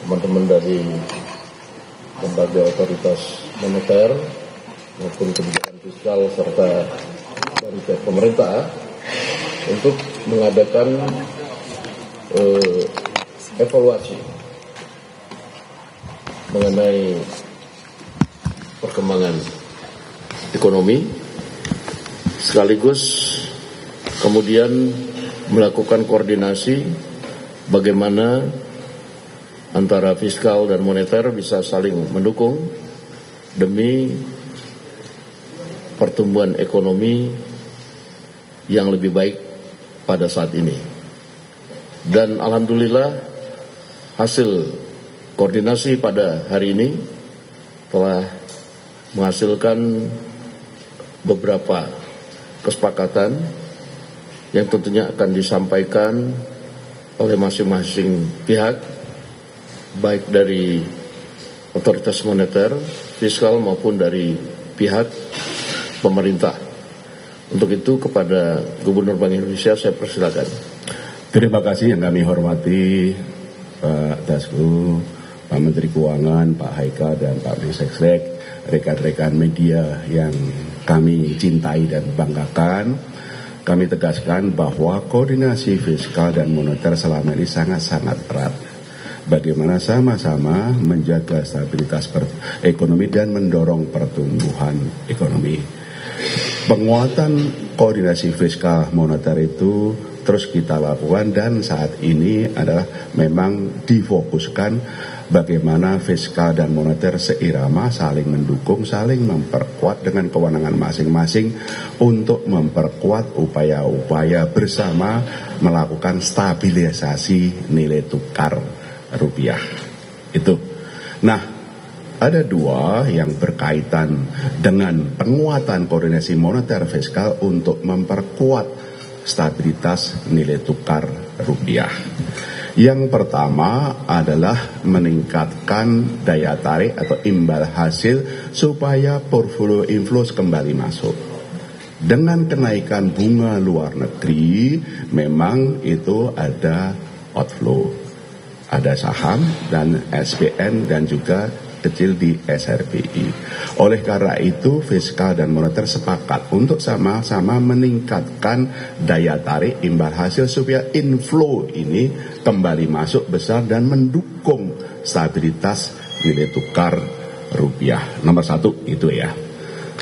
teman-teman dari lembaga otoritas moneter maupun kebijakan fiskal serta dari pihak pemerintah untuk mengadakan evaluasi mengenai perkembangan ekonomi, sekaligus kemudian melakukan koordinasi bagaimana antara fiskal dan moneter bisa saling mendukung demi pertumbuhan ekonomi yang lebih baik pada saat ini. Dan alhamdulillah hasil koordinasi pada hari ini telah menghasilkan beberapa kesepakatan yang tentunya akan disampaikan oleh masing-masing pihak, baik dari otoritas moneter, fiskal maupun dari pihak pemerintah. Untuk itu kepada Gubernur Bank Indonesia saya persilakan. Terima kasih yang kami hormati Pak Dasko, Pak Menteri Keuangan, Pak Haika dan Pak Mensesnek, rekan-rekan media yang kami cintai dan banggakan. Kami tegaskan bahwa koordinasi fiskal dan moneter selama ini sangat-sangat erat. Bagaimana sama-sama menjaga stabilitas ekonomi dan mendorong pertumbuhan ekonomi. Penguatan koordinasi fiskal moneter itu terus kita lakukan dan saat ini adalah memang difokuskan bagaimana fiskal dan moneter seirama, saling mendukung, saling memperkuat dengan kewenangan masing-masing untuk memperkuat upaya-upaya bersama melakukan stabilisasi nilai tukar rupiah. Itu. Nah, ada dua yang berkaitan dengan penguatan koordinasi moneter fiskal untuk memperkuat stabilitas nilai tukar rupiah. Yang pertama adalah meningkatkan daya tarik atau imbal hasil supaya portfolio inflows kembali masuk. Dengan kenaikan bunga luar negeri, memang itu ada outflow. Ada saham dan SPN dan juga kecil di SRBI. Oleh karena itu, fiskal dan moneter sepakat untuk sama-sama meningkatkan daya tarik imbal hasil supaya inflow ini kembali masuk besar dan mendukung stabilitas nilai tukar rupiah. Nomor satu itu ya.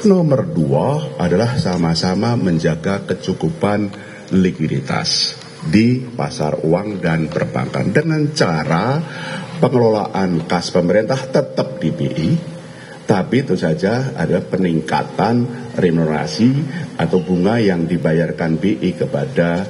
Nomor dua adalah sama-sama menjaga kecukupan likuiditas di pasar uang dan perbankan dengan cara pengelolaan kas pemerintah tetap di BI, tapi itu saja ada peningkatan remunerasi atau bunga yang dibayarkan BI kepada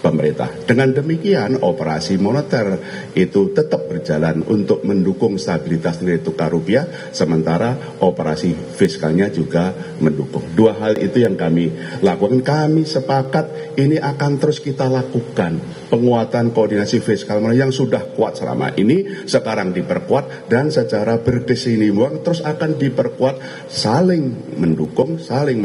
pemerintah. Dengan demikian, operasi moneter itu tetap berjalan untuk mendukung stabilitas nilai tukar rupiah, sementara operasi fiskalnya juga mendukung. Dua hal itu yang kami lakukan. Kami sepakat ini akan terus kita lakukan. Penguatan koordinasi fiskal yang sudah kuat selama ini, sekarang diperkuat dan secara berkesinambungan terus akan diperkuat, saling mendukung, saling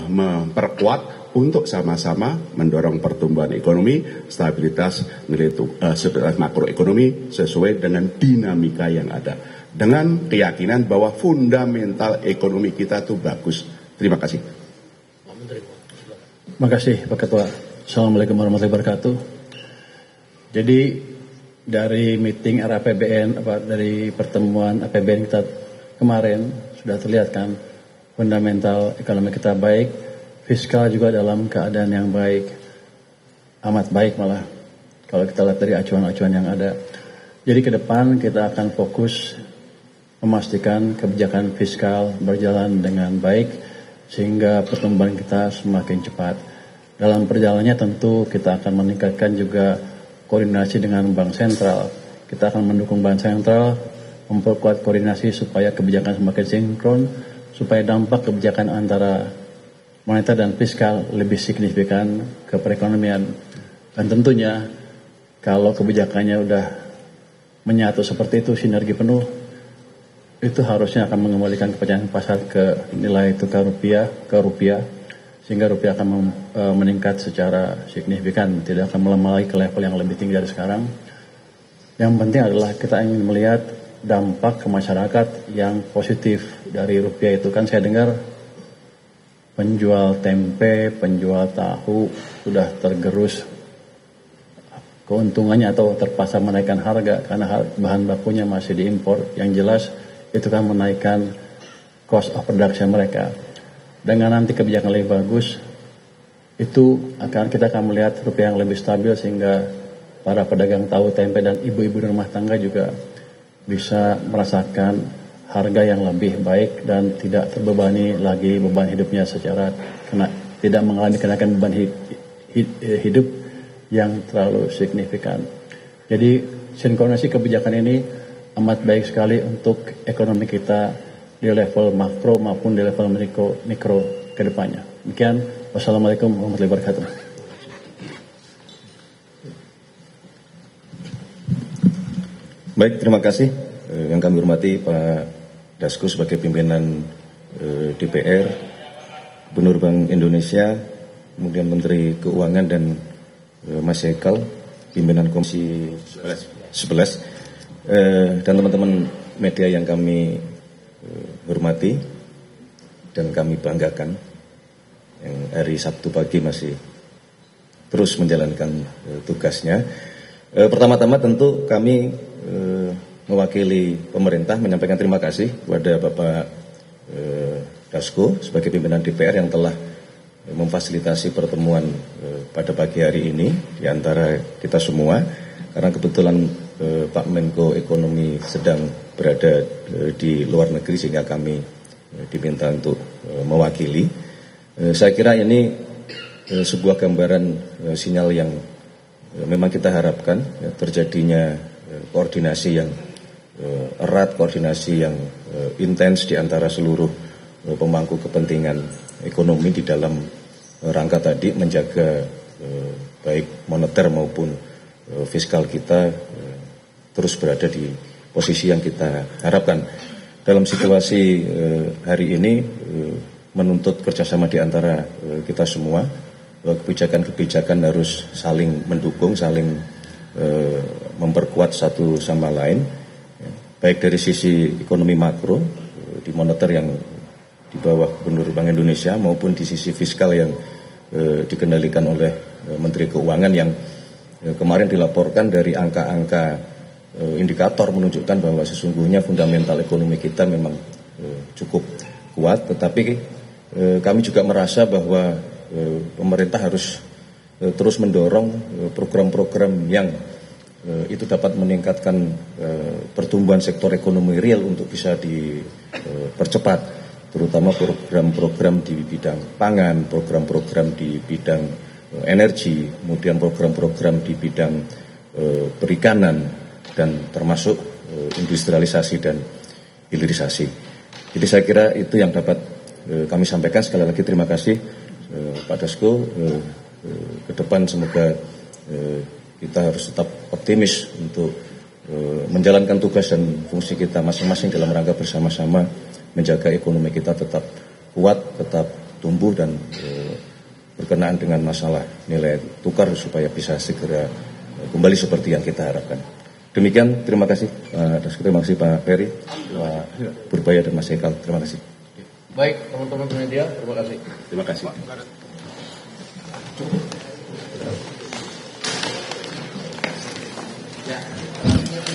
memperkuat untuk sama-sama mendorong pertumbuhan ekonomi, stabilitas nilai stabilitas makroekonomi sesuai dengan dinamika yang ada. Dengan keyakinan bahwa fundamental ekonomi kita itu bagus. Terima kasih. Terima kasih Pak Ketua. Assalamualaikum warahmatullahi wabarakatuh. Jadi dari meeting RAPBN, dari pertemuan APBN kita kemarin sudah terlihat kan fundamental ekonomi kita baik, fiskal juga dalam keadaan yang baik, amat baik malah kalau kita lihat dari acuan-acuan yang ada. Jadi ke depan kita akan fokus memastikan kebijakan fiskal berjalan dengan baik sehingga pertumbuhan kita semakin cepat. Dalam perjalanannya tentu kita akan meningkatkan juga koordinasi dengan Bank Sentral. Kita akan mendukung Bank Sentral, memperkuat koordinasi supaya kebijakan semakin sinkron, supaya dampak kebijakan antara moneter dan fiskal lebih signifikan ke perekonomian. Dan tentunya kalau kebijakannya udah menyatu seperti itu, sinergi penuh, itu harusnya akan mengembalikan kepercayaan pasar ke nilai tukar rupiah, ke rupiah, sehingga rupiah akan meningkat secara signifikan, tidak akan melemah lagi ke level yang lebih tinggi dari sekarang. Yang penting adalah kita ingin melihat dampak ke masyarakat yang positif dari rupiah itu. Kan saya dengar penjual tempe, penjual tahu sudah tergerus keuntungannya atau terpaksa menaikkan harga karena bahan bakunya masih diimpor. Yang jelas itu kan menaikkan cost of production mereka. Dengan nanti kebijakan lebih bagus, itu kita akan melihat rupiah yang lebih stabil sehingga para pedagang tahu tempe dan ibu-ibu rumah tangga juga bisa merasakan harga yang lebih baik dan tidak terbebani lagi beban hidupnya secara tidak mengalami kenaikan beban hidup yang terlalu signifikan. Jadi sinkronisasi kebijakan ini amat baik sekali untuk ekonomi kita di level makro maupun di level mikro ke depannya. Demikian, wassalamualaikum warahmatullahi wabarakatuh. Baik, terima kasih yang kami hormati Pak Dasko sebagai pimpinan DPR, Gubernur Bank Indonesia, kemudian Menteri Keuangan dan Mas Haikal, pimpinan Komisi 11, dan teman-teman media yang kami hormati dan kami banggakan yang hari Sabtu pagi masih terus menjalankan tugasnya. Pertama-tama tentu kami mewakili pemerintah menyampaikan terima kasih kepada Bapak Dasko sebagai pimpinan DPR yang telah memfasilitasi pertemuan pada pagi hari ini di antara kita semua, karena kebetulan Pak Menko Ekonomi sedang berada di luar negeri sehingga kami diminta untuk mewakili. Saya kira ini sebuah gambaran sinyal yang memang kita harapkan terjadinya koordinasi yang erat, koordinasi yang intens di antara seluruh pemangku kepentingan ekonomi di dalam rangka tadi menjaga baik moneter maupun fiskal kita terus berada di posisi yang kita harapkan. Dalam situasi hari ini menuntut kerjasama di antara kita semua, kebijakan-kebijakan harus saling mendukung, saling memperkuat satu sama lain, baik dari sisi ekonomi makro di moneter yang di bawah Gubernur Bank Indonesia maupun di sisi fiskal yang dikendalikan oleh Menteri Keuangan yang kemarin dilaporkan dari angka-angka indikator menunjukkan bahwa sesungguhnya fundamental ekonomi kita memang cukup kuat, tetapi kami juga merasa bahwa pemerintah harus terus mendorong program-program yang itu dapat meningkatkan pertumbuhan sektor ekonomi real untuk bisa dipercepat, terutama program-program di bidang pangan, program-program di bidang energi, kemudian program-program di bidang perikanan, dan termasuk industrialisasi dan hilirisasi. Jadi saya kira itu yang dapat kami sampaikan. Sekali lagi terima kasih Pak Dasko. Ke depan semoga kita harus tetap optimis untuk menjalankan tugas dan fungsi kita masing-masing dalam rangka bersama-sama menjaga ekonomi kita tetap kuat, tetap tumbuh dan berkenaan dengan masalah nilai tukar supaya bisa segera kembali seperti yang kita harapkan. Demikian, terima kasih Pak Dasko, terima kasih Pak Ferry, Pak Purbaya dan Mas Haikal. Terima kasih. Baik, teman-teman media, terima kasih. Terima kasih.